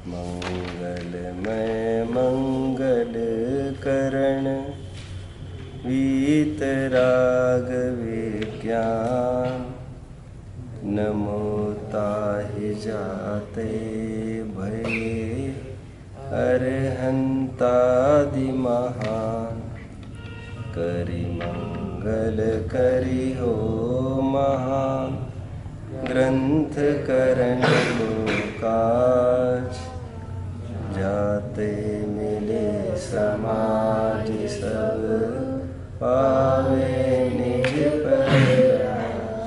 मंगलमय मंगल करण वीतराग विज्ञान नमो ताहि जाते भये अरहंतादि महान करि मंगल करि हो महान ग्रंथ करण लोकाज जाते मिले समाज सब पावे निज परराज।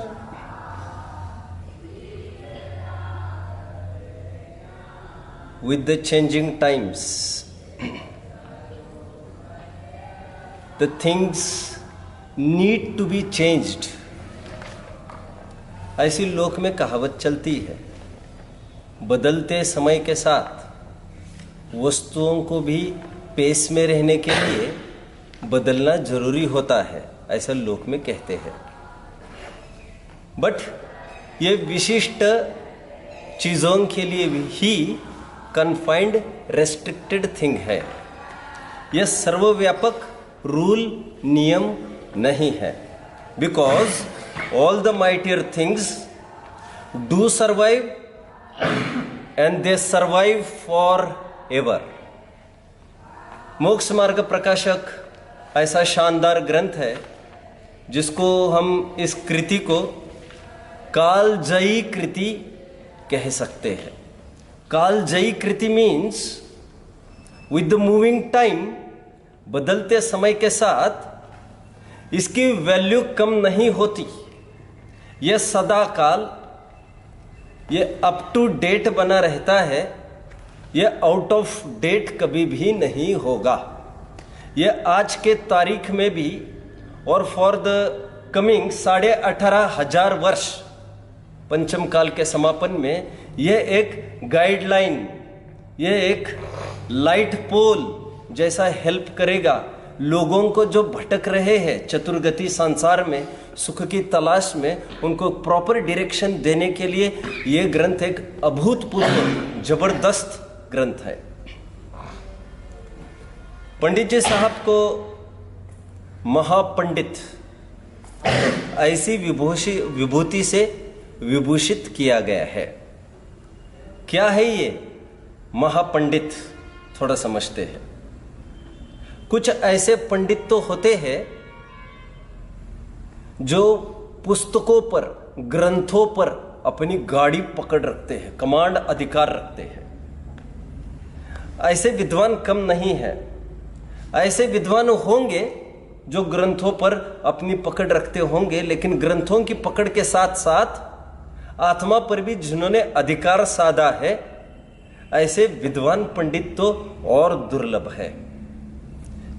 With the changing times, the things need to be changed. ऐसी लोक में कहावत चलती है, बदलते समय के साथ वस्तुओं को भी पेश में रहने के लिए बदलना जरूरी होता है, ऐसा लोक में कहते हैं। बट ये विशिष्ट चीज़ों के लिए ही कन्फाइंड रेस्ट्रिक्टेड थिंग है, यह सर्वव्यापक रूल नियम नहीं है। Because all the mightier things do survive and they survive forever. मोक्ष मार्ग प्रकाशक ऐसा शानदार ग्रंथ है जिसको हम इस कृति को कालजयी कृति कह सकते हैं। कालजयी कृति means with the moving time, बदलते समय के साथ इसकी वैल्यू कम नहीं होती, यह सदा काल, यह अप टू डेट बना रहता है, यह आउट ऑफ डेट कभी भी नहीं होगा। यह आज के तारीख में भी और फॉर द कमिंग 18,500 वर्ष पंचम काल के समापन में यह एक गाइडलाइन, यह एक लाइट पोल जैसा हेल्प करेगा लोगों को जो भटक रहे हैं चतुर्गति संसार में सुख की तलाश में, उनको प्रॉपर डायरेक्शन देने के लिए यह ग्रंथ एक अभूतपूर्व जबरदस्त ग्रंथ है। पंडित जी साहब को महापंडित ऐसी विभूति से विभूषित किया गया है। क्या है ये महापंडित, थोड़ा समझते हैं। कुछ ऐसे पंडित तो होते हैं जो पुस्तकों पर, ग्रंथों पर अपनी गाड़ी पकड़ रखते हैं, कमांड अधिकार रखते हैं। ऐसे विद्वान कम नहीं है। ऐसे विद्वान होंगे जो ग्रंथों पर अपनी पकड़ रखते होंगे, लेकिन ग्रंथों की पकड़ के साथ साथ आत्मा पर भी जिन्होंने अधिकार साधा है, ऐसे विद्वान पंडित तो और दुर्लभ है।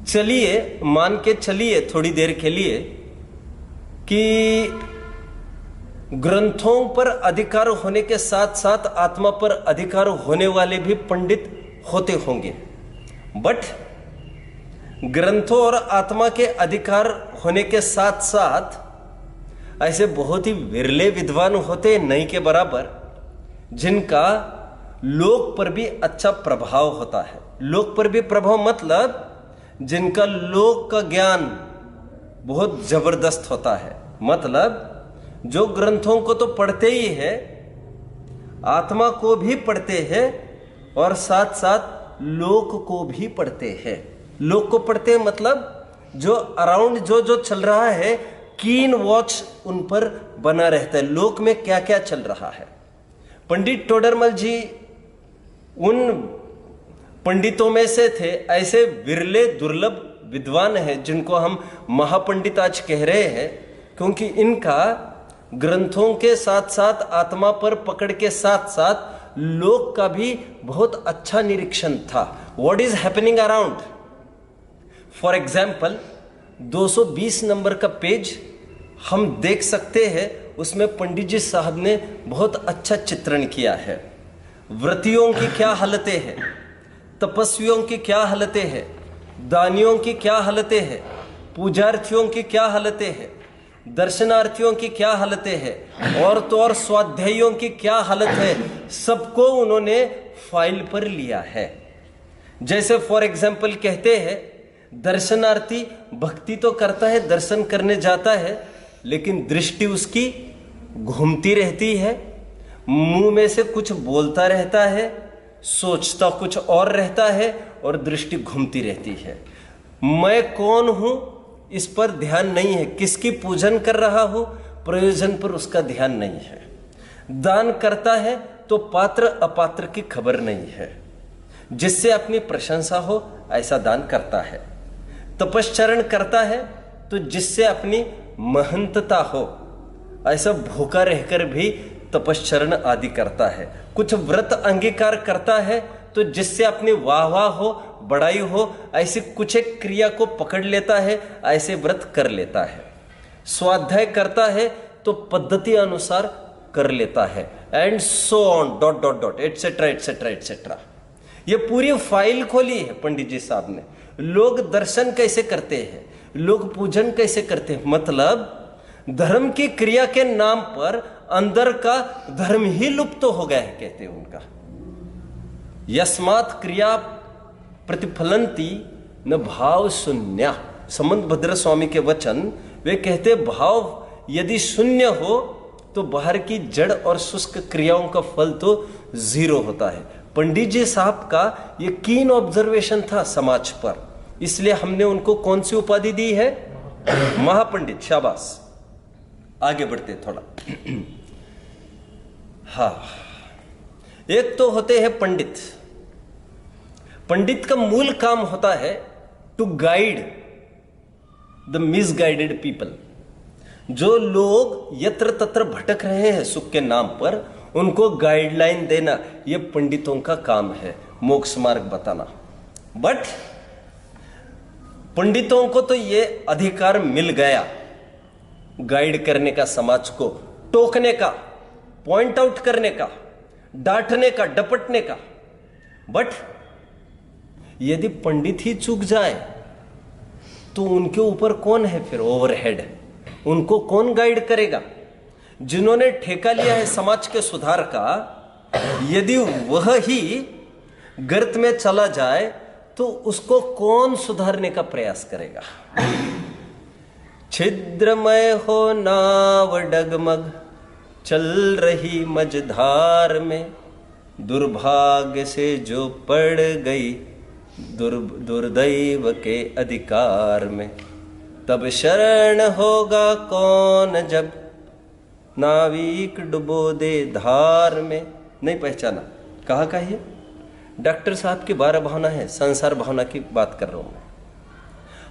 चलिए मान के चलिए थोड़ी देर के लिए कि ग्रंथों पर अधिकार होने के साथ साथ आत्मा पर अधिकार होने वाले भी पंडित होते होंगे, बट ग्रंथों और आत्मा के अधिकार होने के साथ साथ ऐसे बहुत ही विरले विद्वान होते नहीं के बराबर, जिनका लोक पर भी अच्छा प्रभाव होता है। लोक पर भी प्रभाव मतलब जिनका लोक का ज्ञान बहुत जबरदस्त होता है। मतलब जो ग्रंथों को तो पढ़ते ही है, आत्मा को भी पढ़ते हैं और साथ साथ लोक को भी पढ़ते हैं। लोक को पढ़ते हैं मतलब जो अराउंड जो चल रहा है, कीन वॉच उन पर बना रहता है, लोक में क्या क्या चल रहा है। पंडित टोडरमल जी उन पंडितों में से थे, ऐसे विरले दुर्लभ विद्वान हैं जिनको हम महापंडित आज कह रहे हैं, क्योंकि इनका ग्रंथों के साथ साथ आत्मा पर पकड़ के साथ साथ लोक का भी बहुत अच्छा निरीक्षण था। What is happening around. For example 220 number का पेज हम देख सकते हैं, उसमें पंडित जी साहब ने बहुत अच्छा चित्रण किया है। व्रतियों की क्या हालतें हैं, तपस्वियों की क्या हालतें हैं, दानियों की क्या हालतें हैं, पूजार्थियों की क्या हालतें हैं, दर्शनार्थियों की क्या हालतें हैं, और तो और स्वाध्यायियों की क्या हालत है, सबको उन्होंने फाइल पर लिया है। जैसे फॉर एग्जाम्पल कहते हैं, दर्शनार्थी भक्ति तो करता है, दर्शन करने जाता है, लेकिन दृष्टि उसकी घूमती रहती है, मुंह में से कुछ बोलता रहता है, सोचता कुछ और रहता है और दृष्टि घूमती रहती है। मैं कौन हूं इस पर ध्यान नहीं है, किसकी पूजन कर रहा हूं प्रयोजन पर उसका ध्यान नहीं है। दान करता है तो पात्र अपात्र की खबर नहीं है, जिससे अपनी प्रशंसा हो ऐसा दान करता है। तपश्चरण करता है तो जिससे अपनी महंतता हो, ऐसा भूखा रहकर भी तपश्चरण आदि करता है। कुछ व्रत अंगीकार करता है तो जिससे अपनी वाह वाह हो, बड़ाई हो, ऐसी कुछ एक क्रिया को पकड़ लेता है, ऐसे व्रत कर लेता है। स्वाध्याय करता है तो पद्धति अनुसार कर लेता है, and so on dot dot dot etcetera etcetera etcetera. ये पूरी फाइल खोली है पंडित जी साहब ने। लोग दर्शन कैसे करते हैं, लोग पूजन कैसे करते हैं, मतलब धर्म की क्रिया के नाम पर अंदर का धर्म ही लुप्त हो गया है, कहते हैं उनका। यस्मात् क्रिया प्रतिफलंती न भाव शून्य, समंत भद्र स्वामी के वचन। वे कहते भाव यदि शून्य हो तो बाहर की जड़ और शुष्क क्रियाओं का फल तो जीरो होता है। पंडित जी साहब का ये कीन ऑब्जर्वेशन था समाज पर, इसलिए हमने उनको कौन सी उपाधि दी है, महापंडित। शाबाश, आगे बढ़ते थोड़ा। हाँ, एक तो होते हैं पंडित। पंडित का मूल काम होता है to guide the misguided people. जो लोग यत्र तत्र भटक रहे हैं सुख के नाम पर, उनको गाइडलाइन देना, यह पंडितों का काम है, मोक्ष मार्ग बताना। बट पंडितों को तो यह अधिकार मिल गया गाइड करने का, समाज को टोकने का, पॉइंट आउट करने का, डांटने का, डपटने का। बट यदि पंडित ही चूक जाए तो उनके ऊपर कौन है फिर ओवरहेड, उनको कौन गाइड करेगा? जिन्होंने ठेका लिया है समाज के सुधार का, यदि वह ही गर्त में चला जाए तो उसको कौन सुधारने का प्रयास करेगा? छिद्रमय हो नाव डगमग चल रही मझधार में, दुर्भाग्य से जो पड़ गई दुर्दैव के अधिकार में, तब शरण होगा कौन जब नाविक डुबो दे धार में। नहीं पहचाना? कहा का है? डॉक्टर साहब की 12 भावना है, संसार भावना की बात कर रहा हूं मैं।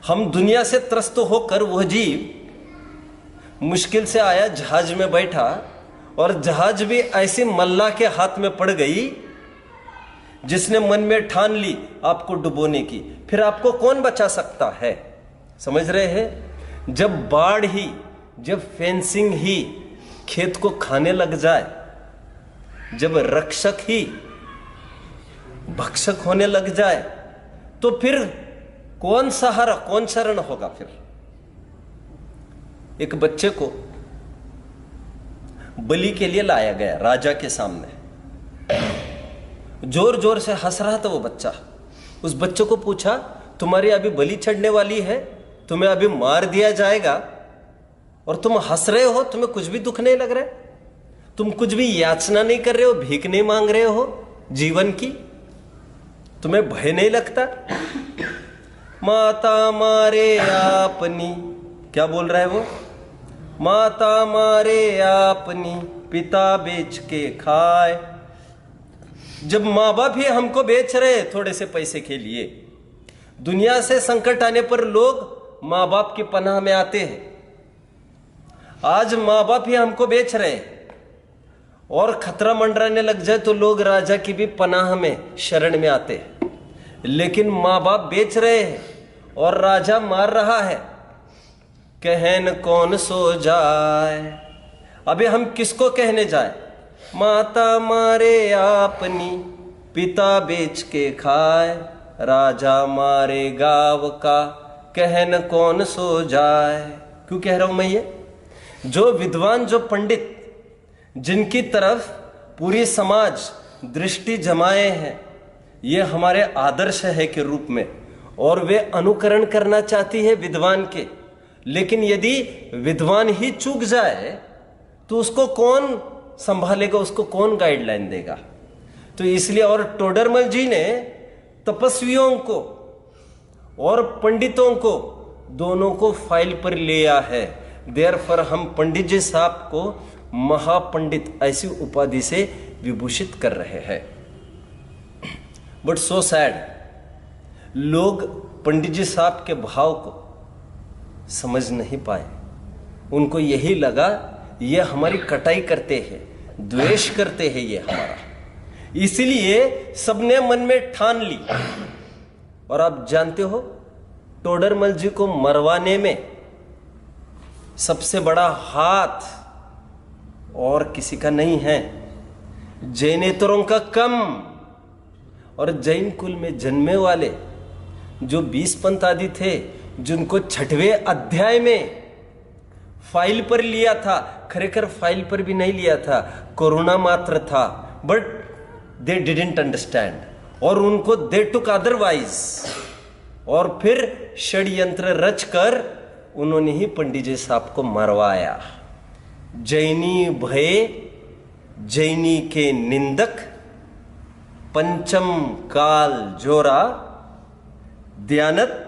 हम दुनिया से त्रस्त होकर, वह जीव मुश्किल से आया, जहाज में बैठा, और जहाज भी ऐसी मल्ला के हाथ में पड़ गई जिसने मन में ठान ली आपको डुबोने की। फिर आपको कौन बचा सकता है? समझ रहे हैं? जब बाढ़ ही, जब फेंसिंग ही खेत को खाने लग जाए, जब रक्षक ही भक्षक होने लग जाए, तो फिर कौन सहारा, कौन शरण होगा? फिर एक बच्चे को बलि के लिए लाया गया राजा के सामने, जोर जोर से हंस रहा था वो बच्चा। उस बच्चे को पूछा, तुम्हारी अभी बलि चढ़ने वाली है, तुम्हें अभी मार दिया जाएगा और तुम हंस रहे हो, तुम्हें कुछ भी दुख नहीं लग रहा है, तुम कुछ भी याचना नहीं कर रहे हो, भीख नहीं मांग रहे हो जीवन की, तुम्हें भय नहीं लगता? माता मारे आपनी, क्या बोल रहा है वो? माता मारे आपनी, पिता बेच के खाए। जब माँ बाप ही हमको बेच रहे थोड़े से पैसे के लिए, दुनिया से संकट आने पर लोग माँ बाप की पनाह में आते हैं। आज माँ बाप ही हमको बेच रहे और खतरा मंडराने लग जाए तो लोग राजा की भी पनाह में, शरण में आते हैं। लेकिन माँ बाप बेच रहे हैं और राजा मार रहा है, कहन कौन सो जाए? अभी हम किसको कहने जाए? माता मारे आपनी, पिता बेच के खाए, राजा मारे गाँव का, कहन कौन सो जाए। क्यों कह रहा हूं मैं ये? जो विद्वान, जो पंडित, जिनकी तरफ पूरी समाज दृष्टि जमाए हैं, ये हमारे आदर्श है के रूप में, और वे अनुकरण करना चाहती है विद्वान के। लेकिन यदि विद्वान ही चूक जाए तो उसको कौन संभालेगा, उसको कौन गाइडलाइन देगा? तो इसलिए, और टोडरमल जी ने तपस्वियों को और पंडितों को दोनों को फाइल पर लिया है। देयरफॉर हम पंडित जी साहब को महापंडित ऐसी उपाधि से विभूषित कर रहे हैं। बट सो सैड, लोग पंडित जी साहब के भाव को समझ नहीं पाए। उनको यही लगा ये हमारी कटाई करते हैं, द्वेष करते हैं ये हमारा, इसलिए सबने मन में ठान ली। और आप जानते हो, टोडरमल जी को मरवाने में सबसे बड़ा हाथ और किसी का नहीं है, जैनेतरों का कम। और जैन कुल में जन्मे वाले जो 20 पंथ आदि थे, जिनको 6वें अध्याय में फाइल पर लिया था, खरेखर फाइल पर भी नहीं लिया था, कोरोना मात्र था, बट दे डिडंट अंडरस्टैंड, और उनको दे टुक अदरवाइज, और फिर षड्यंत्र रचकर उन्होंने ही पंडित जी साहब को मरवाया। जैनी भये जैनी के निंदक, पंचम काल जोरा, दयानत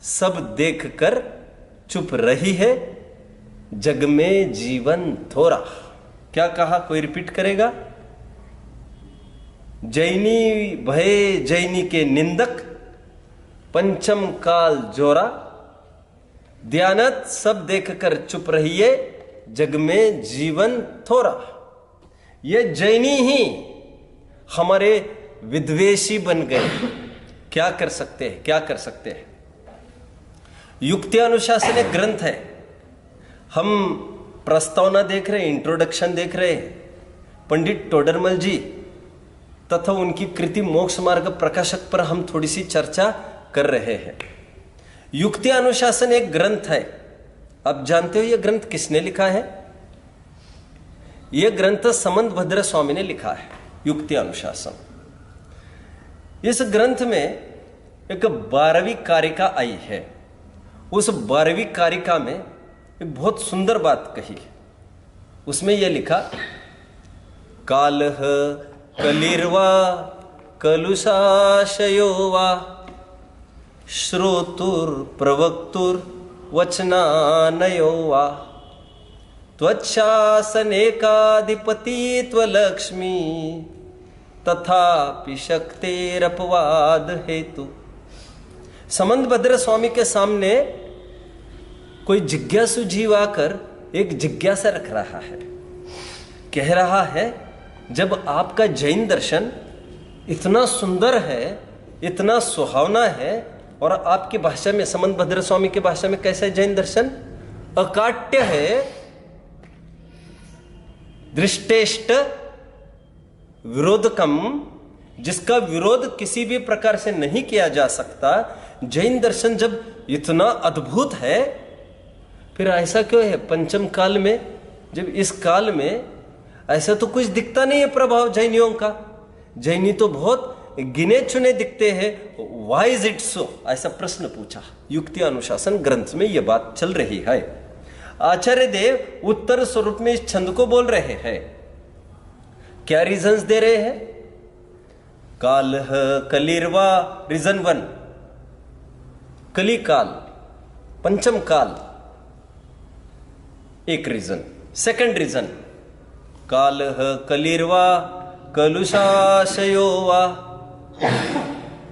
सब देखकर चुप रही है, जग में जीवन थोड़ा। क्या कहा, कोई रिपीट करेगा? जैनी भये जैनी के निंदक, पंचम काल जोरा, दयानत सब देखकर चुप रहिए, जग में जीवन थोड़ा। ये जैनी ही हमारे विद्वेषी बन गए। क्या कर सकते हैं, क्या कर सकते हैं? युक्ति अनुशासन एक ग्रंथ है। हम प्रस्तावना देख रहे हैं, इंट्रोडक्शन देख रहे हैं। पंडित टोडरमल जी तथा उनकी कृति मोक्ष मार्ग प्रकाशक पर हम थोड़ी सी चर्चा कर रहे हैं। युक्ति अनुशासन एक ग्रंथ है। अब जानते हो यह ग्रंथ किसने लिखा है? यह ग्रंथ समंत भद्र स्वामी ने लिखा है, युक्ति अनुशासन। इस ग्रंथ में एक 12वीं कारिका आई है। उस 12वीं कारिका में एक बहुत सुंदर बात कही। उसमें यह लिखा, कालह कलिर्वा कलुषाशयो वा श्रोतुर प्रवक्तुर वचनानयो वा त्वच्छासनेकाधिपतित्वलक्ष्मी तथापि शक्तेरपवाद हेतु। समंत भद्र स्वामी के सामने कोई जिज्ञासु जीव आकर एक जिज्ञासा रख रहा है। कह रहा है, जब आपका जैन दर्शन इतना सुंदर है, इतना सुहावना है, और आपकी भाषा में, समंत भद्र स्वामी की भाषा में कैसा है जैन दर्शन? अकाट्य है, दृष्टेष्ट विरोधकम, जिसका विरोध किसी भी प्रकार से नहीं किया जा सकता। जैन दर्शन जब इतना अद्भुत है, फिर ऐसा क्यों है पंचम काल में, जब इस काल में ऐसा तो कुछ दिखता नहीं है प्रभाव जैनियों का? जैनी तो बहुत गिने चुने दिखते हैं, व्हाई इज इट सो? ऐसा प्रश्न पूछा। युक्ति अनुशासन ग्रंथ में यह बात चल रही है। आचार्य देव उत्तर स्वरूप में इस छंद को बोल रहे हैं। क्या रीजंस दे रहे हैं? कालह कलिर्वा, रीजन 1, कली काल, पंचम काल, एक रीजन। सेकंड रीजन, कालह कलिर्वा कलुषाशयो वा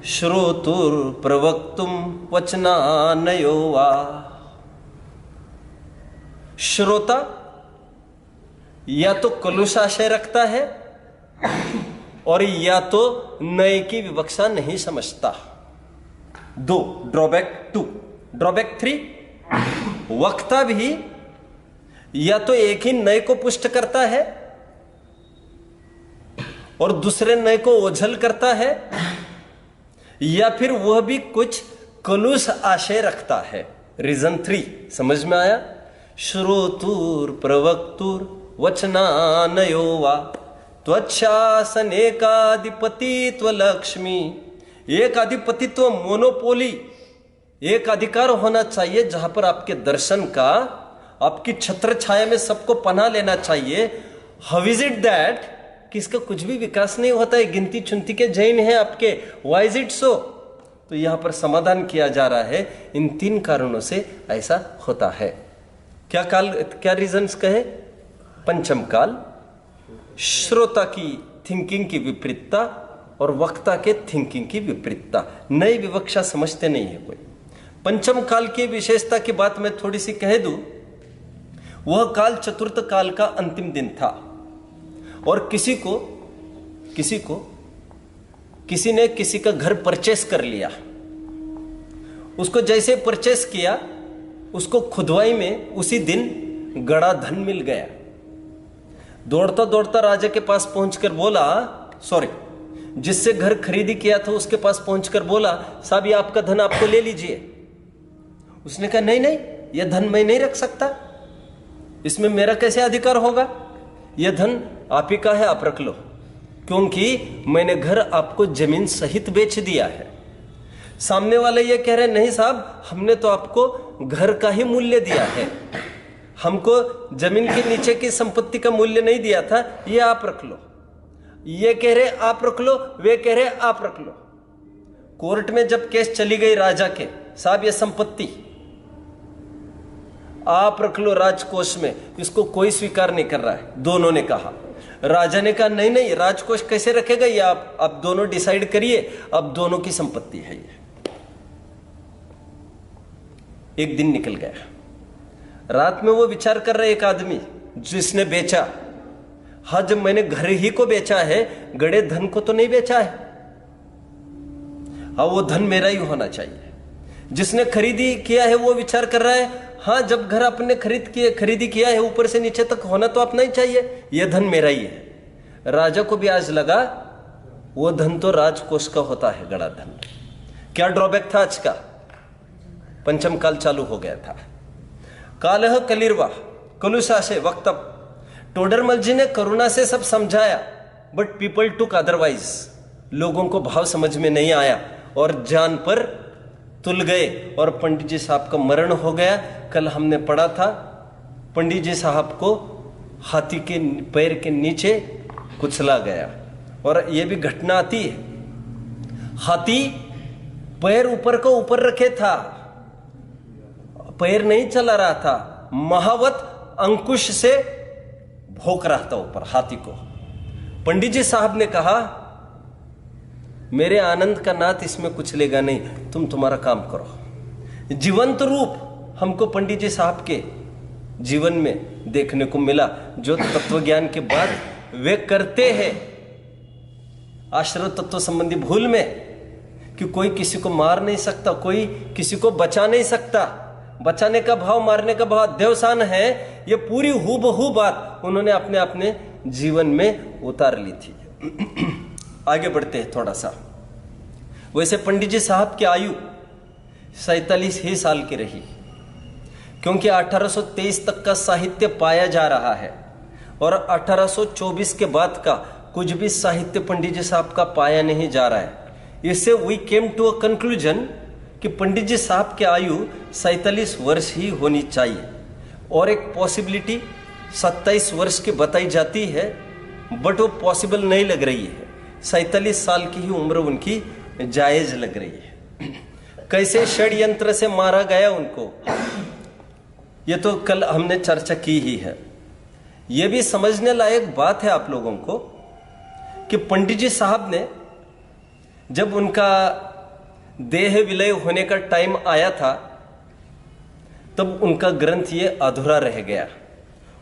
श्रोतुर प्रवक्तुम वचनानयो वा। श्रोता या तो कलुषाशय रखता है, और या तो नए की विवक्षा नहीं समझता। 2 ड्रॉबैक 2। ड्रॉबैक 3, वक्ता भी या तो एक ही नए को पुष्ट करता है और दूसरे नए को ओझल करता है, या फिर वह भी कुछ कलुष आशय रखता है। रीजन 3 समझ में आया? श्रोतुर प्रवक्तुर वचनानयो वा। त्वच्छासन एकाधिपतित्व लक्ष्मी। एक अधिपतित्व मोनोपोली, एक अधिकार होना चाहिए जहां पर आपके दर्शन का, आपकी छत्र छाया में सबको पनाह लेना चाहिए। हाउ इज इट दैट कि इसका कुछ भी विकास नहीं होता है, गिनती चुनती के जैन है आपके, वाई इज इट सो? तो यहां पर समाधान किया जा रहा है, इन 3 कारणों से ऐसा होता है। क्या काल, क्या रीजंस कहे? पंचम काल, श्रोता की थिंकिंग की विपरीतता और वक्ता के थिंकिंग की विपरीतता। नई विवक्षा समझते नहीं है कोई। पंचम काल की विशेषता की बात मैं थोड़ी सी कह दूं। वह काल चतुर्थ काल का अंतिम दिन था और किसी ने किसी का घर परचेस कर लिया। उसको जैसे परचेस किया, उसको खुदवाई में उसी दिन गड़ा धन मिल गया। दौड़ता दौड़ता राजा के पास पहुंचकर बोला, सॉरी, जिससे घर खरीदी किया था उसके पास पहुंचकर बोला, साहब ये आपका धन, आपको ले लीजिए। उसने कहा नहीं नहीं, यह धन मैं नहीं रख सकता, इसमें मेरा कैसे अधिकार होगा? यह धन आप ही का है, आप रख लो, क्योंकि मैंने घर आपको जमीन सहित बेच दिया है। सामने वाले ये कह रहे नहीं साहब, हमने तो आपको घर का ही मूल्य दिया है, हमको जमीन के नीचे की संपत्ति का मूल्य नहीं दिया था, ये आप रख लो। ये कह रहे आप रख लो, वे कह रहे आप रख लो। कोर्ट में जब केस चली गई राजा के, साहब ये संपत्ति आप रख लो राजकोष में, इसको कोई स्वीकार नहीं कर रहा है। दोनों ने कहा। राजा ने कहा नहीं नहीं, राजकोष कैसे रखेगा ये, आप दोनों डिसाइड करिए, अब दोनों की संपत्ति है ये। एक दिन निकल गया, रात में वो विचार कर रहे एक आदमी जिसने बेचा, हाँ जब मैंने घर ही को बेचा है, गड़े धन को तो नहीं बेचा है, हाँ वो धन मेरा ही होना चाहिए। जिसने खरीदी किया है वो विचार कर रहा है, हाँ जब घर अपने खरीदी किया है, ऊपर से नीचे तक होना तो अपना ही चाहिए, यह धन मेरा ही है। राजा को भी आज लगा वो धन तो राजकोष का होता है, गड़ा धन। क्या ड्रॉबैक था आज का? पंचम काल चालू हो गया था। कालह कलिर्वा कलुषा से वक्तव्य। टोडरमल जी ने करुणा से सब समझाया, बट पीपल टुक अदरवाइज। लोगों को भाव समझ में नहीं आया और जान पर तुल गए और पंडित जी साहब का मरण हो गया। कल हमने पढ़ा था, पंडित जी साहब को हाथी के पैर के नीचे कुचला गया। और यह भी घटना आती है, हाथी पैर ऊपर को ऊपर रखे था, पैर नहीं चला रहा था, महावत अंकुश से भोंक रहा था ऊपर हाथी को। पंडित जी साहब ने कहा, मेरे आनंद का नाथ इसमें कुछ लेगा नहीं, तुम तुम्हारा काम करो। जीवंत रूप हमको पंडित जी साहब के जीवन में देखने को मिला, जो तत्व ज्ञान के बाद वे करते हैं आश्रय तत्व संबंधी भूल में कि कोई किसी को मार नहीं सकता, कोई किसी को बचा नहीं सकता। बचाने का भाव, मारने का भाव देवसान है। ये पूरी हूबहू बात उन्होंने अपने जीवन में उतार ली थी। आगे बढ़ते हैं थोड़ा सा। वैसे पंडित जी साहब की आयु 47 ही साल की रही, क्योंकि 1823 तक का साहित्य पाया जा रहा है और 1824 के बाद का कुछ भी साहित्य पंडित जी साहब का पाया नहीं जा रहा है। इससे we came to a conclusion कि पंडित जी साहब की आयु 47 वर्ष ही होनी चाहिए, और एक पॉसिबिलिटी 27 वर्ष की बताई जाती है, बट वो पॉसिबल नहीं लग रही है। 47 साल की ही उम्र उनकी जायज लग रही है। कैसे षड्यंत्र से मारा गया उनको, ये तो कल हमने चर्चा की ही है। यह भी समझने लायक बात है आप लोगों को कि पंडित जी साहब ने जब उनका देह विलय होने का टाइम आया था, तब उनका ग्रंथ ये अधूरा रह गया।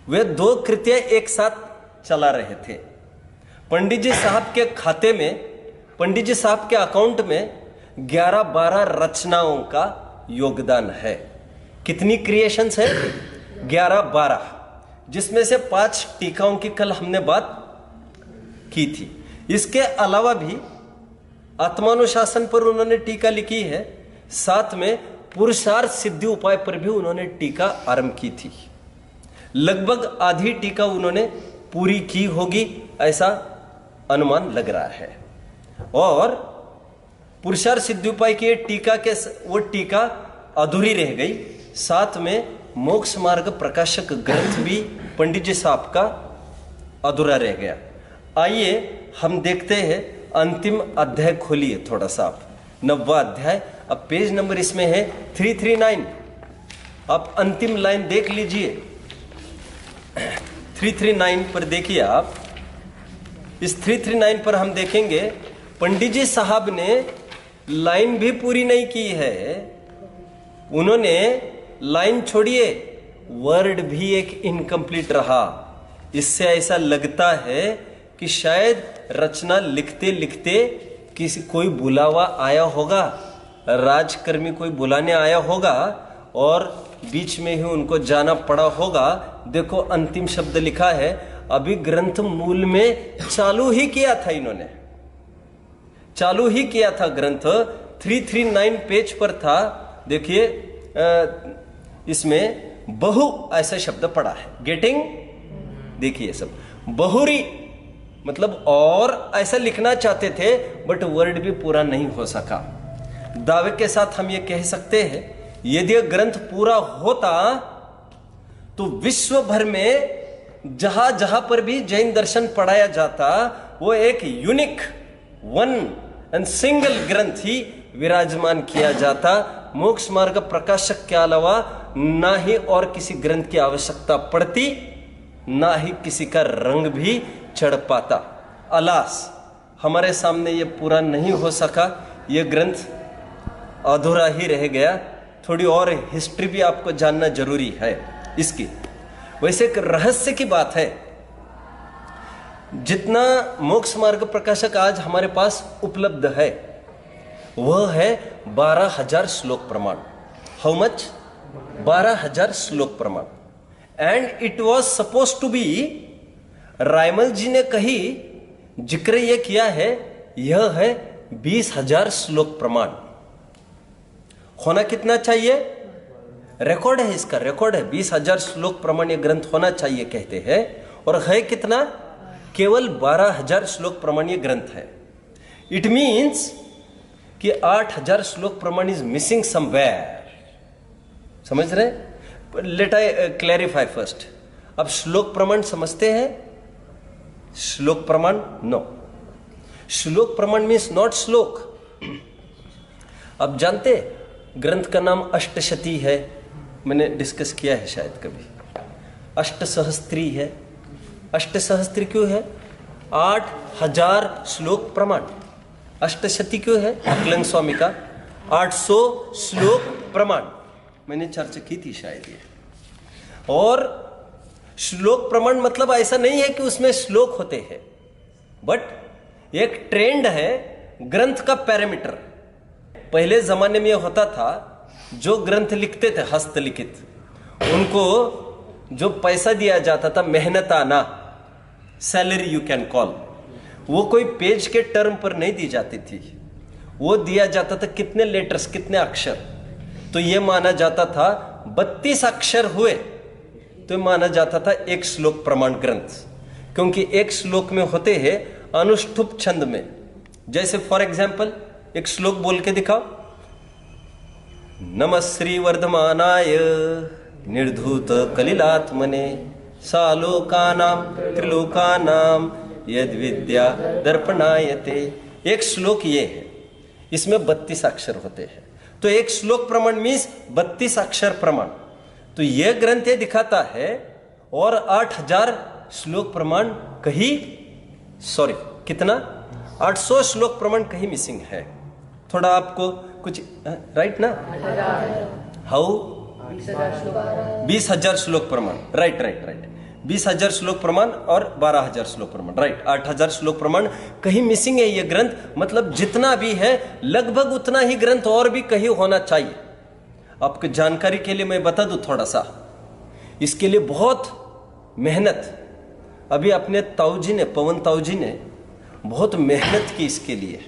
वे 2 कृतियां एक साथ चला रहे थे। पंडित जी साहब के खाते में, पंडित जी साहब के अकाउंट में 11-12 रचनाओं का योगदान है। कितनी क्रिएशंस है? 11-12, जिसमें से 5 टीकाओं की कल हमने बात की थी। इसके अलावा भी आत्मानुशासन पर उन्होंने टीका लिखी है, साथ में पुरुषार्थ सिद्धि उपाय पर भी उन्होंने टीका आरंभ की थी। लगभग आधी टीका उन्होंने पूरी की होगी ऐसा अनुमान लग रहा है। और पुरुषार्थ सिद्धि उपाय की टीका के वो टीका अधूरी रह गई। साथ में मोक्ष मार्ग प्रकाशक ग्रंथ भी पंडित जी साहब का अधूरा रह गया। आइए हम देखते हैं, अंतिम अध्याय खोलिए थोड़ा सा आप, 90वां अध्याय। अब पेज नंबर इसमें है 339। आप अंतिम लाइन देख लीजिए, 339 पर देखिए आप। इस 339 पर हम देखेंगे पंडित जी साहब ने लाइन भी पूरी नहीं की है। उन्होंने लाइन छोड़िए, वर्ड भी एक इनकम्प्लीट रहा। इससे ऐसा लगता है कि शायद रचना लिखते लिखते किसी कोई बुलावा आया होगा, राजकर्मी कोई बुलाने आया होगा और बीच में ही उनको जाना पड़ा होगा। देखो अंतिम शब्द लिखा है, अभी ग्रंथ मूल में चालू ही किया था, इन्होंने चालू ही किया था ग्रंथ। 339 पेज पर था। देखिए इसमें बहु ऐसा शब्द पड़ा है, गेटिंग। देखिए सब बहुरी मतलब और ऐसा लिखना चाहते थे, बट वर्ड भी पूरा नहीं हो सका। दावे के साथ हम ये कह सकते हैं, यदि यह ग्रंथ पूरा होता तो विश्व भर में जहां जहां पर भी जैन दर्शन पढ़ाया जाता, वो एक यूनिक वन एंड सिंगल ग्रंथ ही विराजमान किया जाता। मोक्ष मार्ग प्रकाशक के अलावा ना ही और किसी ग्रंथ की आवश्यकता पड़ती, ना ही किसी का रंग भी चढ़ पाता। अलास हमारे सामने ये पूरा नहीं हो सका, ये ग्रंथ अधूरा ही रह गया। थोड़ी और हिस्ट्री भी आपको जानना जरूरी है इसकी। वैसे एक रहस्य की बात है, जितना मोक्ष मार्ग प्रकाशक आज हमारे पास उपलब्ध है वह है 12,000 श्लोक प्रमाण। How much? 12,000 श्लोक प्रमाण। And it was suppose to be, Raimal ji ने कही जिक्र यह किया है, यह है 20,000 श्लोक प्रमाण। होना कितना चाहिए? रिकॉर्ड है, इसका रिकॉर्ड है, 20,000 श्लोक प्रमाण ये ग्रंथ होना चाहिए कहते हैं। और है कितना? केवल 12,000 श्लोक प्रमाण ये ग्रंथ है। इट मीन्स कि 8,000 श्लोक प्रमाण इज मिसिंग समवेयर। समझ रहे? Late I clarify first. अब श्लोक प्रमाण समझते हैं? श्लोक प्रमाण नो, श्लोक प्रमाण मीन्स नॉट श्लोक। अब जानते ग्रंथ का नाम अष्टशती है, मैंने डिस्कस किया है शायद कभी। अष्टसहस्त्री है। अष्टसहस्त्री क्यों है? 8,000 श्लोक प्रमाण। अष्टशती क्यों है? अकलंग स्वामी का 800 श्लोक प्रमाण, मैंने चर्चा की थी शायद ये। और श्लोक प्रमाण मतलब ऐसा नहीं है कि उसमें श्लोक होते हैं, बट एक ट्रेंड है ग्रंथ का पैरामीटर। पहले जमाने में यह होता था, जो ग्रंथ लिखते थे हस्तलिखित, उनको जो पैसा दिया जाता था मेहनताना, सैलरी यू कैन कॉल, वो कोई पेज के टर्म पर नहीं दी जाती थी। वो दिया जाता था कितने लेटर्स, कितने अक्षर। तो ये माना जाता था 32 अक्षर हुए तो माना जाता था एक श्लोक प्रमाण ग्रंथ, क्योंकि एक श्लोक में होते हैं अनुष्ठुप छंद में। जैसे फॉर एग्जाम्पल एक श्लोक बोल के दिखाओ। नमः श्री वर्धमानाय निर्धूत कलिलात्मने सालोकानाम त्रिलोकानाम यद विद्या दर्पणायते। एक श्लोक ये है, इसमें 32 अक्षर होते हैं। तो एक श्लोक प्रमाण मीन्स 32 अक्षर प्रमाण। तो यह ग्रंथ ये दिखाता है। और 8,000 श्लोक प्रमाण कहीं, सॉरी कितना, 800 श्लोक प्रमाण कहीं मिसिंग है। थोड़ा आपको कुछ राइट ना, हाउ 20,000 श्लोक प्रमाण, राइट राइट राइट, 20,000 श्लोक प्रमाण और 12,000 श्लोक प्रमाण, राइट, 8,000 श्लोक प्रमाण कहीं मिसिंग है ये ग्रंथ। मतलब जितना भी है लगभग उतना ही ग्रंथ और भी कहीं होना चाहिए। आपको जानकारी के लिए मैं बता दूं थोड़ा सा, इसके लिए बहुत मेहनत, अभी अपने ताऊजी ने, पवन ताऊजी ने बहुत मेहनत की इसके लिए।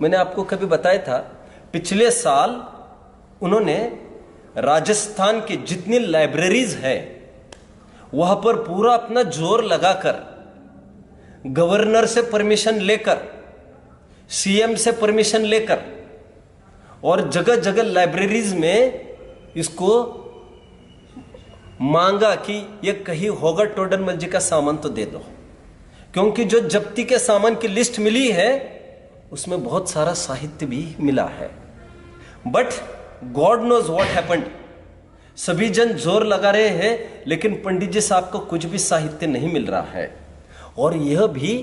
मैंने आपको कभी बताया था, पिछले साल उन्होंने राजस्थान की जितनी लाइब्रेरीज है वहां पर पूरा अपना जोर लगाकर गवर्नर से परमिशन लेकर, सीएम से परमिशन लेकर और जगह जगह लाइब्रेरीज में इसको मांगा कि ये कहीं होगा टोडरमल जी का सामान तो दे दो, क्योंकि जो जब्ती के सामान की लिस्ट मिली है उसमें बहुत सारा साहित्य भी मिला है। But God knows what happened. सभी जन जोर लगा रहे हैं लेकिन पंडित जी साहब को कुछ भी साहित्य नहीं मिल रहा है। और यह भी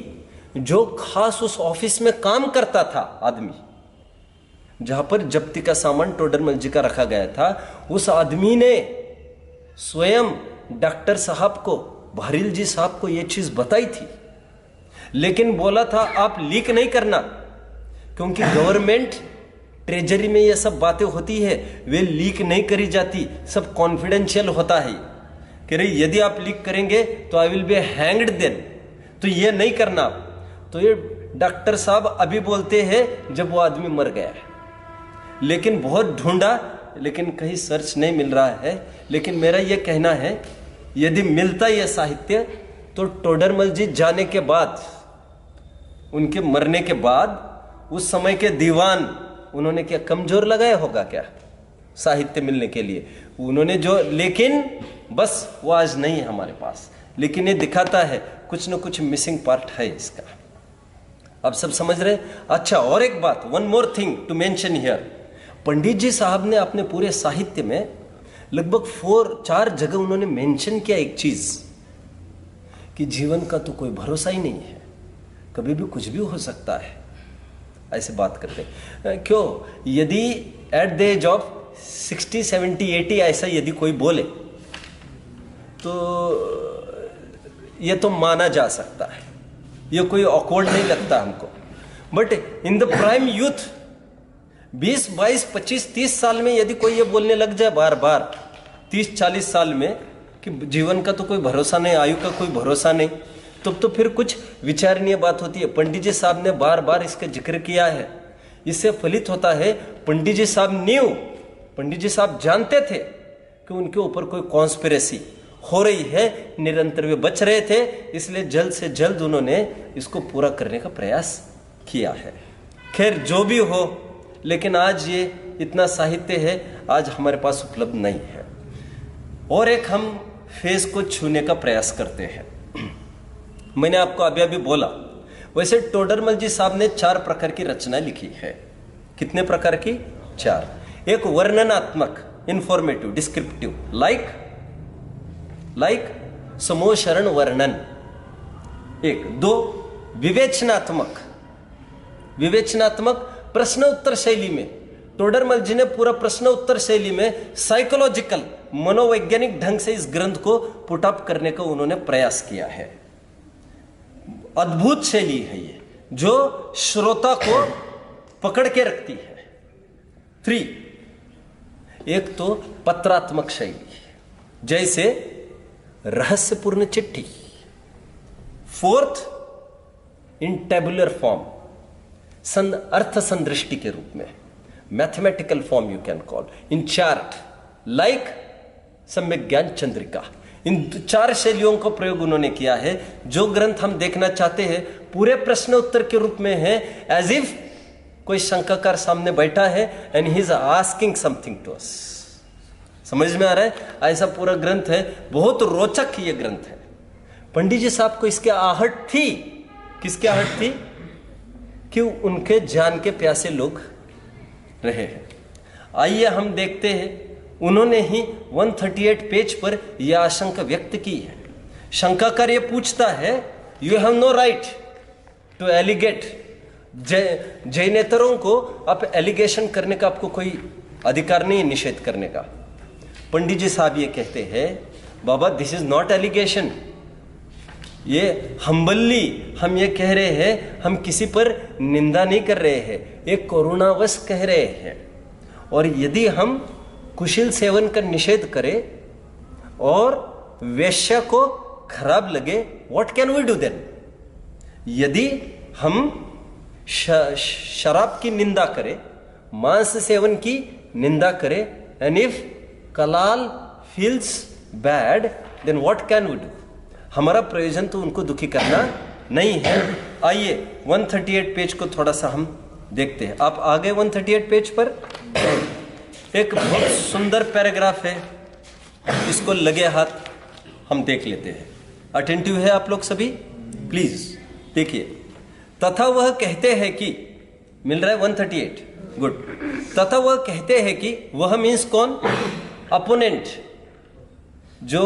जो खास उस ऑफिस में काम करता था आदमी, जहां पर जब्ती का सामान टोडरमल जी का रखा गया था, उस आदमी ने स्वयं डॉक्टर साहब को, बहरील जी साहब को यह चीज बताई थी, लेकिन बोला था आप लीक नहीं करना, क्योंकि गवर्नमेंट ट्रेजरी में यह सब बातें होती है वे लीक नहीं करी जाती, सब कॉन्फिडेंशियल होता है। कि रही यदि आप लीक करेंगे तो I will be hanged then, तो ये नहीं करना। तो ये डॉक्टर साहब अभी बोलते हैं जब वो आदमी मर गया है। लेकिन बहुत ढूंढा लेकिन कहीं सर्च नहीं मिल रहा है। लेकिन मेरा ये कहना है यदि मिलता यह साहित्य तो टोडरमल जी जाने के बाद, उनके मरने के बाद, उस समय के दीवान उन्होंने क्या कमजोर लगाया होगा क्या साहित्य मिलने के लिए उन्होंने जो, लेकिन बस वो आज नहीं है हमारे पास। लेकिन ये दिखाता है कुछ न कुछ मिसिंग पार्ट है इसका। अब सब समझ रहे? अच्छा, और एक बात, one more thing to mention here. Pandit ji साहब ने अपने पूरे साहित्य में लगभग 4 जगह उन्होंने मेंशन किया एक चीज, कि जीवन का तो कोई भरोसा ही नहीं है, कभी भी कुछ भी हो सकता है। ऐसे बात करते हैं क्यों? यदि एट द एज ऑफ 60, 70, 80 ऐसा यदि कोई बोले तो ये तो माना जा सकता है, ये कोई ऑकवर्ड नहीं लगता हमको। But in the prime youth 20, 22, 25, 30 साल में यदि कोई ये बोलने लग जाए बार बार, 30, 40 साल में, कि जीवन का तो कोई भरोसा नहीं, आयु का कोई भरोसा नहीं, तब तो फिर कुछ विचारणीय बात होती है। पंडित जी साहब ने बार बार इसका जिक्र किया है। इससे फलित होता है पंडित जी साहब न्यू, पंडित जी साहब जानते थे कि उनके ऊपर कोई कॉन्स्पिरेसी हो रही है, निरंतर वे बच रहे थे, इसलिए जल्द से जल्द उन्होंने इसको पूरा करने का प्रयास किया है। खैर जो भी हो, लेकिन आज ये इतना साहित्य है आज हमारे पास उपलब्ध नहीं है। और एक हम फेज को छूने का प्रयास करते हैं। मैंने आपको अभी अभी बोला, वैसे टोडरमल जी साहब ने 4 प्रकार की रचना लिखी है। कितने प्रकार की? 4। एक वर्णनात्मक, इंफॉर्मेटिव, डिस्क्रिप्टिव, लाइक समोशरण वर्णन। 1, 2 विवेचनात्मक प्रश्न उत्तर शैली में टोडरमल जी ने पूरा प्रश्न उत्तर शैली में साइकोलॉजिकल, मनोवैज्ञानिक ढंग से इस ग्रंथ को पुटअप करने का उन्होंने प्रयास किया है। अद्भुत शैली है ये, जो श्रोता को पकड़ के रखती है। 3, एक तो पत्रात्मक शैली, जैसे रहस्यपूर्ण चिट्ठी। 4th, इन टेबुलर फॉर्म, अर्थ संदृष्टि के रूप में, mathematical form you can call, in chart, like सम्यक ज्ञान चंद्रिका। इन 4 शैलियों का प्रयोग उन्होंने किया है। जो ग्रंथ हम देखना चाहते हैं पूरे प्रश्न उत्तर के रूप में है, एज इफ कोई शंकाकार सामने बैठा है and he is asking something to us. समझ में आ रहा है? ऐसा पूरा ग्रंथ है, बहुत रोचक ये ग्रंथ है। पंडित जी साहब को इसके आहट थी। किसकी आहट थी? कि उनके जान के प्यासे लोग रहे हैं। आइए हम देखते हैं, उन्होंने ही 138 पेज पर यह आशंका व्यक्त की है। शंकाकार ये पूछता है, you have no right to allegate, जैनेतरों को आप एलिगेशन करने का आपको कोई अधिकार नहीं है, निषेध करने का। पंडित जी साहब ये कहते हैं, बाबा दिस इज नॉट एलिगेशन, ये हम्बली हम ये कह रहे हैं, हम किसी पर निंदा नहीं कर रहे हैं, एक करुणावश कह रहे हैं। और यदि हम कुशल सेवन का निषेध करें और वेश्या को खराब लगे, what can we do then? यदि हम शराब की निंदा करें, मांस सेवन की निंदा करें, एंड इफ कलाल feels bad, then what can we do? हमारा प्रयोजन तो उनको दुखी करना नहीं है। आइए 138 पेज को थोड़ा सा हम देखते हैं। आप आ गए 138 पेज पर? एक बहुत सुंदर पैराग्राफ है, इसको लगे हाथ हम देख लेते हैं। अटेंटिव है आप लोग सभी? प्लीज देखिए। तथा वह कहते हैं कि, मिल रहा है 138? गुड। तथा वह कहते हैं कि, वह मीन्स कौन? अपोनेंट, जो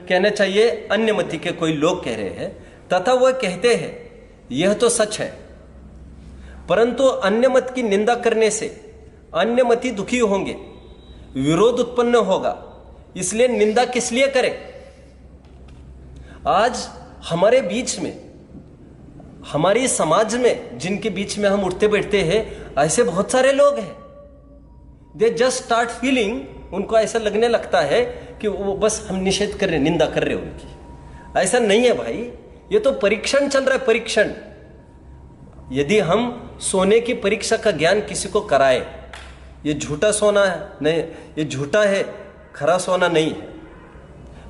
कहना चाहिए अन्य मति के कोई लोग कह रहे हैं। तथा वह कहते हैं, यह तो सच है, परंतु अन्य मत की निंदा करने से अन्य मति दुखी होंगे, विरोध उत्पन्न होगा, इसलिए निंदा किस लिए करें? आज हमारे बीच में, हमारी समाज में, जिनके बीच में हम उठते बैठते हैं, ऐसे बहुत सारे लोग हैं। दे जस्ट स्टार्ट फीलिंग, उनको ऐसा लगने लगता है कि वो बस हम निषेध कर रहे, निंदा कर रहे उनकी। ऐसा नहीं है भाई, ये तो परीक्षण चल रहा है, परीक्षण। यदि हम सोने की परीक्षा का ज्ञान किसी को कराए, ये झूठा सोना है नहीं, ये झूठा है, खरा सोना नहीं है,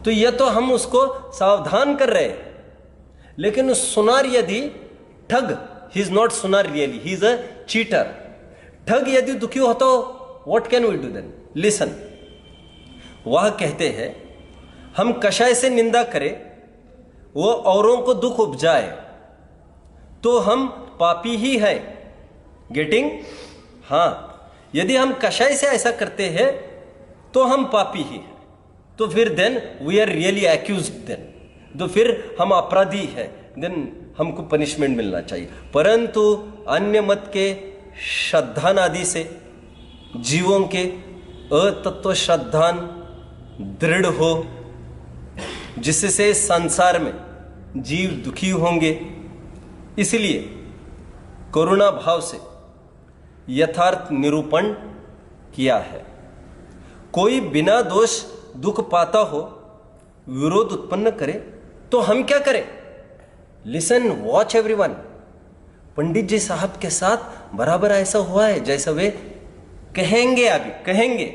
तो यह तो हम उसको सावधान कर रहे हैं। लेकिन उस सुनार यदि ठग, ही इज नॉट सुनार really, he is a cheater. ठग यदि दुखी होता हो, what can we do then? Listen. वह कहते हैं, हम कषाय से निंदा करें, वो औरों को दुख उपजाए, तो हम पापी ही है। गेटिंग? हां, यदि हम कषाय से ऐसा करते हैं तो हम पापी ही हैं, तो फिर then we are really accused, then तो फिर हम अपराधी है, देन हमको पनिशमेंट मिलना चाहिए। परंतु अन्य मत के श्रद्धान आदि से जीवों के अतत्व श्रद्धान दृढ़ हो, जिससे संसार में जीव दुखी होंगे, इसलिए करुणा भाव से यथार्थ निरूपण किया है। कोई बिना दोष दुख पाता हो, विरोध उत्पन्न करे, तो हम क्या करें? Listen, watch everyone. Pandit ji साहब के साथ बराबर ऐसा हुआ है जैसा वे कहेंगे, अभी कहेंगे।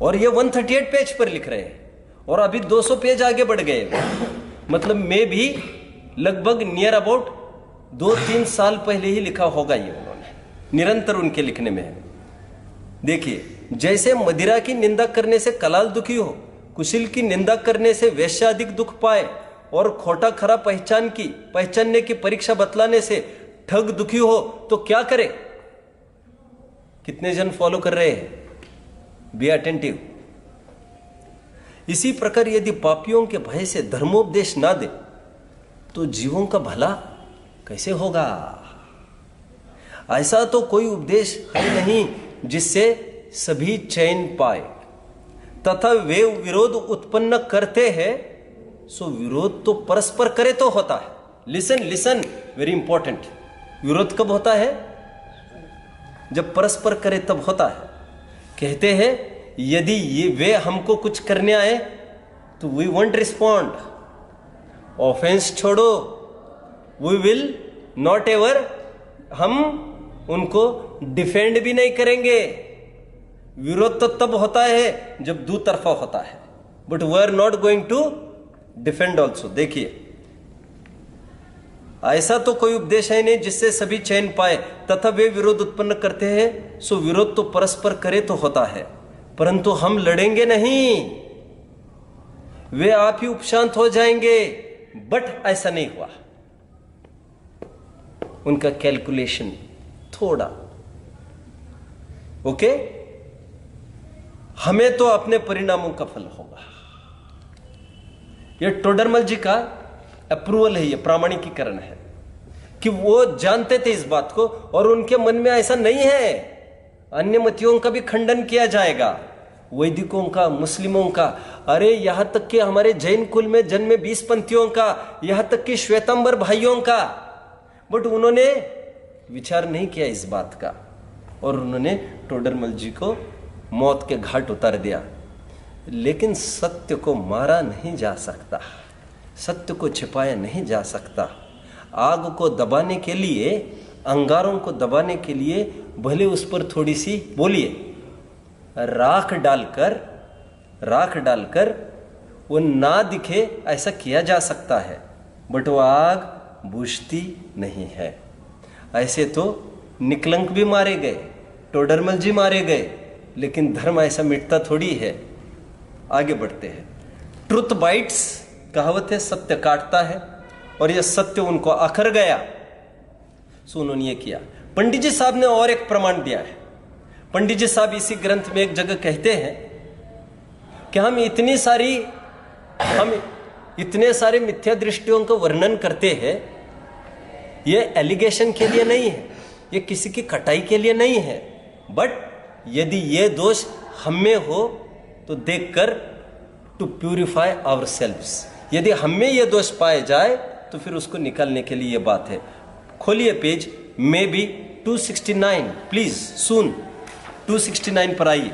और ये 138 पेज पर लिख रहे हैं, और अभी 200 पेज आगे बढ़ गए। मतलब मैं भी लगभग नियर अबाउट 2-3 साल पहले ही लिखा होगा ये उन्होंने, निरंतर उनके लिखने में है। देखिए, जैसे मदिरा की निंदा करने से कलाल दुखी हो, कुशील की निंदा करने से वैश्य अधिक दुख पाए, और खोटा खरा पहचानने की परीक्षा बतलाने से ठग दुखी हो, तो क्या करे? कितने जन फॉलो कर रहे हैं? Be attentive. इसी प्रकार यदि पापियों के भय से धर्मोपदेश ना दे, तो जीवों का भला कैसे होगा? ऐसा तो कोई उपदेश है नहीं जिससे सभी चैन पाए। तथा वे विरोध उत्पन्न करते हैं, सो विरोध तो परस्पर करे तो होता है। Listen, listen, very important. विरोध कब होता है? जब परस्पर करे तब होता है। कहते हैं यदि ये वे हमको कुछ करने आए तो वी वोंट रिस्पॉन्ड। ऑफेंस छोड़ो, वी विल नॉट एवर, हम उनको डिफेंड भी नहीं करेंगे। विरोध तो तब होता है जब दो तरफा होता है, but we are not going to defend also. देखिए, ऐसा तो कोई उपदेश है नहीं जिससे सभी चैन पाए। तथा वे विरोध उत्पन्न करते हैं, सो विरोध तो परस्पर करे तो होता है, परंतु हम लड़ेंगे नहीं, वे आप ही उपशांत हो जाएंगे। बट ऐसा नहीं हुआ, उनका कैलकुलेशन थोड़ा ओके। हमें तो अपने परिणामों का फल होगा। यह टोडरमल जी का अप्रूवल है, यह प्रामाणिकीकरण है कि वो जानते थे इस बात को, और उनके मन में ऐसा नहीं है। अन्य मतियों का भी खंडन किया जाएगा, वैदिकों का, मुस्लिमों का, अरे यहां तक कि हमारे जैन कुल में जन्मे 20 पंथियों का, यहां तक कि श्वेतांबर भाइयों का। बट उन्होंने विचार नहीं किया इस बात का, और उन्होंने टोडरमल जी को मौत के घाट उतार दिया। लेकिन सत्य को मारा नहीं जा सकता, सत्य को छिपाया नहीं जा सकता। आग को दबाने के लिए, अंगारों को दबाने के लिए भले उस पर थोड़ी सी बोलिए राख डालकर राख डालकर वो ना दिखे ऐसा किया जा सकता है, बट वो आग बुझती नहीं है। ऐसे तो निकलंक भी मारे गए, टोडरमल जी मारे गए, लेकिन धर्म ऐसा मिटता थोड़ी है। आगे बढ़ते हैं। ट्रुथ बाइट्स कहावत है, सत्य काटता है, और यह सत्य उनको अखर गया। सो उन्होंने ये किया। पंडित जी साहब ने और एक प्रमाण दिया है। पंडित जी साहब इसी ग्रंथ में एक जगह कहते हैं कि हम इतने सारे मिथ्या दृष्टियों का वर्णन करते हैं, ये एलिगेशन के लिए नहीं है, ये किसी की कटाई के लिए नहीं है, बट यदि ये दोष हम में हो तो देखकर टू प्यूरिफाई आवरसेल्व्स। यदि हम में ये दोष पाए जाए तो फिर उसको निकालने के लिए ये बात है। खोलिए पेज मे बी 269, प्लीज सुन 269 पर आइए।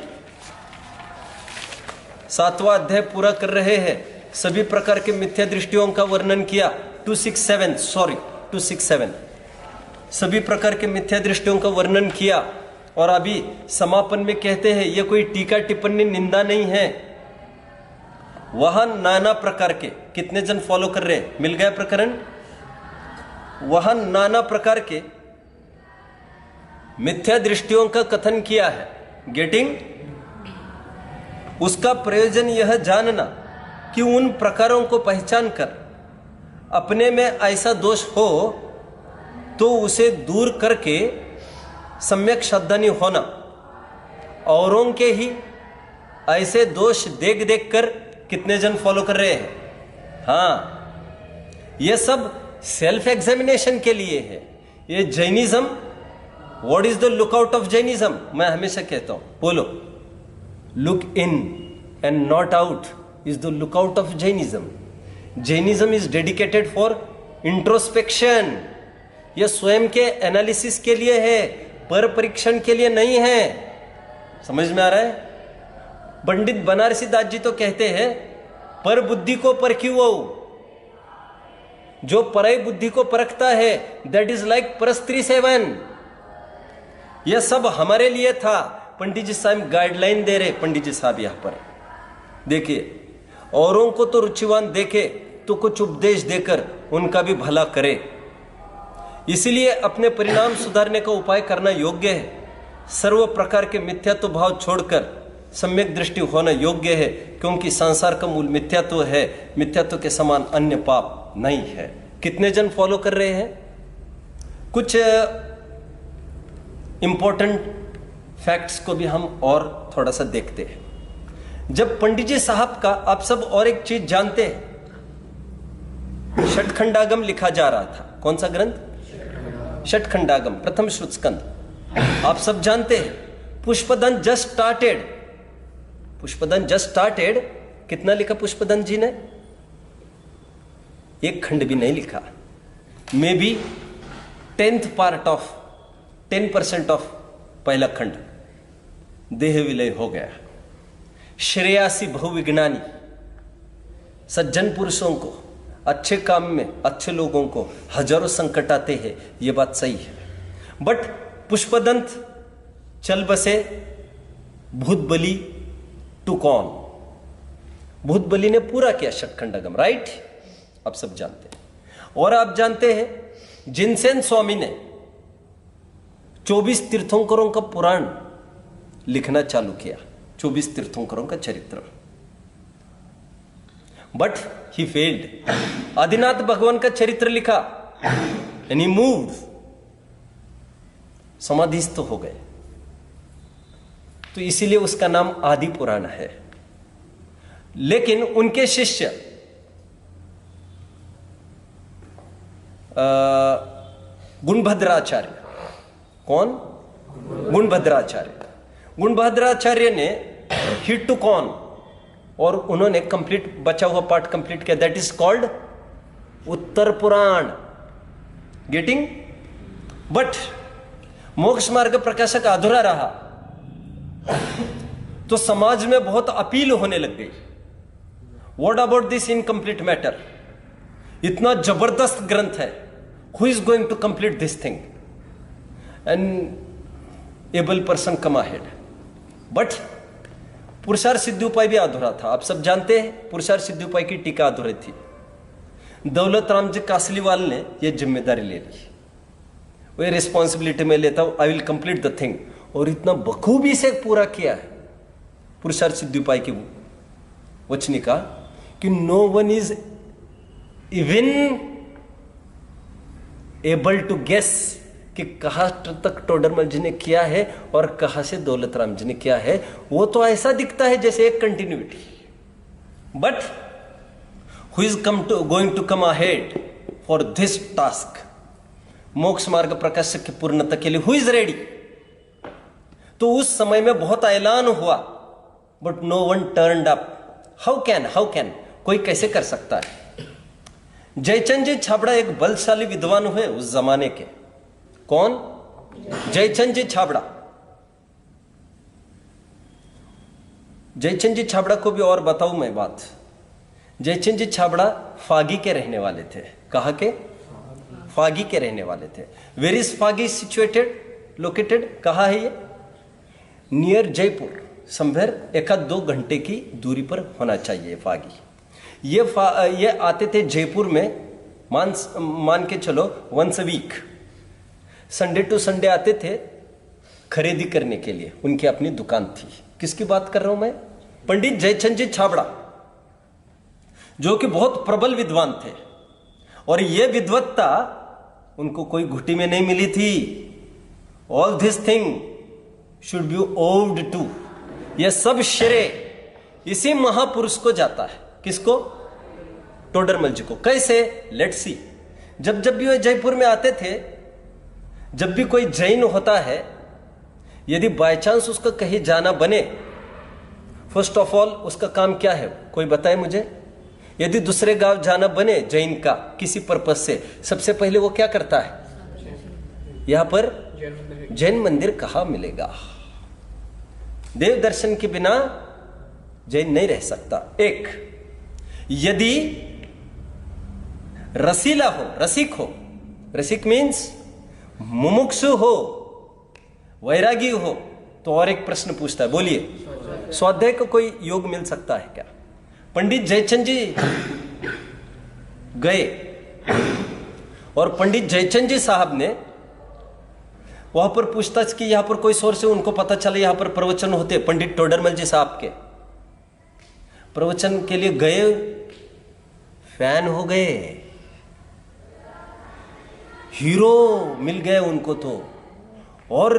7वां अध्याय पूरा कर रहे हैं। सभी प्रकार के मिथ्या दृष्टियों का वर्णन किया। 267 सभी प्रकार के मिथ्या दृष्टियों का वर्णन किया, और अभी समापन में कहते हैं ये कोई टीका टिप्पणी निंदा नहीं है। वहां नाना प्रकार के, कितने जन फॉलो कर रहे हैं, मिल गया प्रकरण। वहां नाना प्रकार के मिथ्या दृष्टियों का कथन किया है। गेटिंग? उसका प्रयोजन यह जानना कि उन प्रकारों को पहचान कर अपने में ऐसा दोष हो तो उसे दूर करके सम्यक श्रद्धानी होना। औरों के ही ऐसे दोष देख देख कर कितने जन फॉलो कर रहे हैं? हाँ, ये सब सेल्फ एग्जामिनेशन के लिए है। ये Jainism, what is the lookout of Jainism? मैं हमेशा कहता हूं, बोलो, look in and not out is the lookout of Jainism. Jainism is dedicated for introspection. यह स्वयं के एनालिसिस के लिए है, पर परीक्षण के लिए नहीं है। समझ में आ रहा है? पंडित बनारसी दास जी तो कहते हैं, पर बुद्धि को परखियो। जो परई बुद्धि को परखता है, दैट इज लाइक परस्त्री सेवन। यह सब हमारे लिए था। पंडित जी साहब गाइडलाइन दे रहे। पंडित जी साहब यहां पर देखिए, औरों को तो रुचिवान देखे तो कुछ उपदेश देकर उनका भी भला करे। इसलिए अपने परिणाम सुधारने का उपाय करना योग्य है। सर्व प्रकार के मिथ्यात्व भाव छोड़कर सम्यक दृष्टि होना योग्य है, क्योंकि संसार का मूल मिथ्यात्व है। मिथ्यात्व के समान अन्य पाप नहीं है। कितने जन फॉलो कर रहे हैं? कुछ इंपॉर्टेंट फैक्ट्स को भी हम और थोड़ा सा देखते हैं। जब पंडित जी साहब का, आप सब और एक चीज जानते हैं, षटखंडागम लिखा जा रहा था। कौन सा ग्रंथ? षटखंडागम, प्रथम श्रुत स्कंद। आप सब जानते हैं Pushpadant just started. Pushpadant just started कितना लिखा पुष्पदंत जी ने? एक खंड भी नहीं लिखा। मे बी 10% ऑफ पहला खंड देह विलय हो गया। श्रेयासी बहुविज्ञानी सज्जन पुरुषों को, अच्छे काम में अच्छे लोगों को हजारों संकट आते हैं, ये बात सही है। बट पुष्पदंत चल बसे भूत बलि टू कौन? भूत बलि ने पूरा किया षटखंडागम, राइट? आप सब जानते हैं। और आप जानते हैं जिनसेन स्वामी ने 24 तीर्थंकरों का पुराण लिखना चालू किया, 24 तीर्थंकरों का चरित्र, बट ही फेल्ड। आदिनाथ भगवान का चरित्र लिखा एंड ही मूव्ड, समाधिस्थ हो गए। तो इसीलिए उसका नाम आदि पुराण है। लेकिन उनके शिष्य गुणभद्राचार्य, कौन? गुणभद्राचार्य। गुणभद्राचार्य ने हिट टू कौन, और उन्होंने कंप्लीट बचा हुआ पार्ट कंप्लीट किया, that is called Uttar Puran. Getting? But Moksha Marg प्रकाशक अधूरा रहा, तो समाज में बहुत अपील होने लग गई। What about this incomplete matter? इतना जबरदस्त ग्रंथ है, who is going to complete this thing? An able person come ahead. But Purushartha Siddhi उपाय भी अधूरा था। आप सब जानते हैं पुरुषार्थ सिद्धि उपाय की टीका अधूरी थी। दौलत राम जी कासलीवाल ने यह जिम्मेदारी ले ली, वो रिस्पॉन्सिबिलिटी में लेता हूं, I will complete the thing, और इतना बखूबी से पूरा किया है पुरुषार्थ सिद्धि उपाय की वचनिका कि no one is even able to guess कि कहां तक टोडरमल जी ने किया है और कहां से दौलत राम जी ने किया है। वो तो ऐसा दिखता है जैसे एक continuity, but who is going to come ahead for this task, Moksha Marg प्रकाशक की पूर्णता के लिए हु इज रेडी। तो उस समय में बहुत ऐलान हुआ, but no one turned up. How can कोई कैसे कर सकता है। जयचंद जी छाबड़ा एक बलशाली विद्वान हुए उस जमाने के। कौन? जयचंद जी छाबड़ा। जयचंद जी छाबड़ा को भी और बताऊं मैं बात। जयचंद जी छाबड़ा फागी के रहने वाले थे। कहां के? फागी के रहने वाले थे। Where is Phagi situated, located? कहां है ये? नियर जयपुर। समवेयर 1-2 घंटे की दूरी पर होना चाहिए फागी। ये आते थे जयपुर में, मान के चलो once a week, Sunday to Sunday आते थे खरीदी करने के लिए। उनकी अपनी दुकान थी। किसकी बात कर रहा हूं मैं? पंडित जयचंद जी छाबड़ा, जो कि बहुत प्रबल विद्वान थे, और यह विद्वत्ता उनको कोई घुटी में नहीं मिली थी। All this thing should be owed to, यह सब श्रेय इसी महापुरुष को जाता है। किसको? टोडरमल जी को। कैसे? Let's see. जब भी वे जयपुर में आते थे, जब भी कोई जैन होता है, यदि बाय चांस उसका कहीं जाना बने, फर्स्ट ऑफ ऑल उसका काम क्या है कोई बताए मुझे? यदि दूसरे गांव जाना बने जैन का किसी पर्पस से, सबसे पहले वो क्या करता है? यहां पर जैन मंदिर कहां मिलेगा? देव दर्शन के बिना जैन नहीं रह सकता। एक, यदि रसीला हो, रसिक हो, रसिक मीन्स मुमुक्षु हो, वैरागी हो, तो और एक प्रश्न पूछता है, बोलिए, स्वाध्याय को कोई योग मिल सकता है क्या? पंडित जयचंद जी गए और पंडित जयचंद जी साहब ने वहां पर पूछताछ की, यहां पर कोई सोर्स है, उनको पता चला यहां पर प्रवचन होते। पंडित टोडरमल जी साहब के प्रवचन के लिए गए, फैन हो गए, हीरो मिल गए उनको तो, और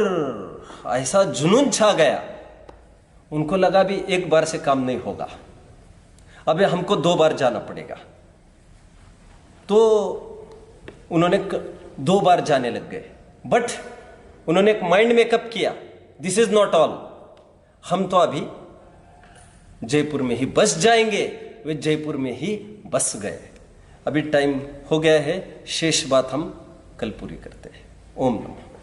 ऐसा जुनून छा गया, उनको लगा भी एक बार से काम नहीं होगा, अब हमको 2 बार जाना पड़ेगा। तो उन्होंने 2 बार जाने लग गए। बट उन्होंने एक माइंड मेकअप किया, दिस इज नॉट ऑल, हम तो अभी जयपुर में ही बस जाएंगे। वे जयपुर में ही बस गए। अभी टाइम हो गया है, शेष बात हम कल पूरी करते हैं। ओम नमः।